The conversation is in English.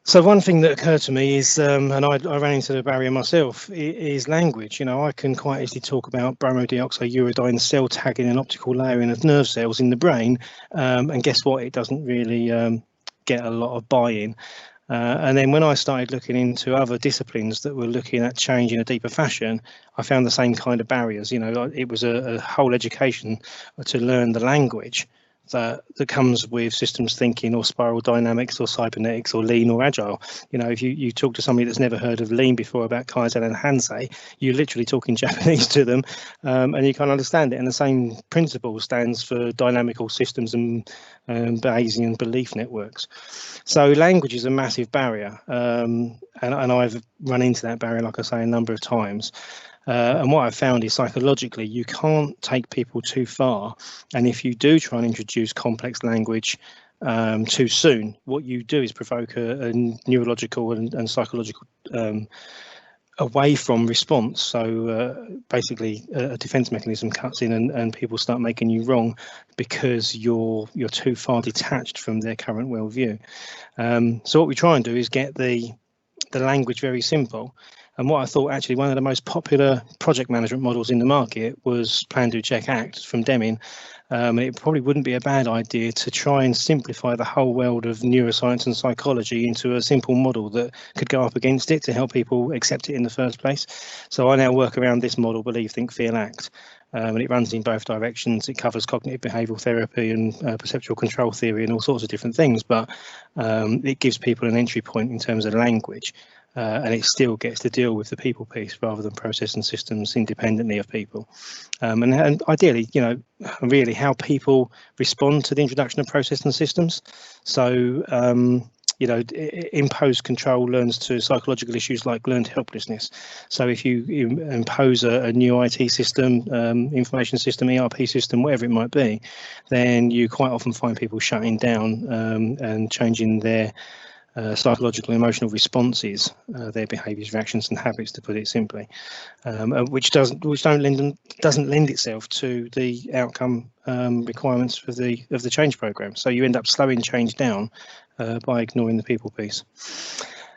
So one thing that occurred to me is, and I ran into the barrier myself, is language. I can quite easily talk about bromodioxyuridine cell tagging and optical layering of nerve cells in the brain, and guess what? It doesn't really get a lot of buy-in. And then when I started looking into other disciplines that were looking at change in a deeper fashion, I found the same kind of barriers. It was a whole education to learn the language that comes with systems thinking or spiral dynamics or cybernetics or lean or agile. If you talk to somebody that's never heard of lean before about Kaizen and Hansei, you're literally talking Japanese to them, and you can't understand it. And the same principle stands for dynamical systems and Bayesian belief networks. So language is a massive barrier, and I've run into that barrier, like I say, a number of times. And what I've found is psychologically, you can't take people too far. And if you do try and introduce complex language too soon, what you do is provoke a neurological and psychological away from response. So basically, a defense mechanism cuts in and people start making you wrong because you're too far detached from their current worldview. So what we try and do is get the language very simple. And what I thought actually one of the most popular project management models in the market was Plan, Do, Check, Act from Deming. And it probably wouldn't be a bad idea to try and simplify the whole world of neuroscience and psychology into a simple model that could go up against it to help people accept it in the first place. So I now work around this model, Believe, Think, Feel, Act. And it runs in both directions. It covers cognitive behavioural therapy and perceptual control theory and all sorts of different things, but it gives people an entry point in terms of language. And it still gets to deal with the people piece rather than process and systems independently of people. And ideally, really how people respond to the introduction of process and systems. So, imposed control learns to psychological issues like learned helplessness. So if you impose a new IT system, information system, ERP system, whatever it might be, then you quite often find people shutting down and changing their psychological and emotional responses, their behaviours, reactions, and habits, to put it simply, which doesn't lend itself to the outcome requirements of the change program. So you end up slowing change down by ignoring the people piece.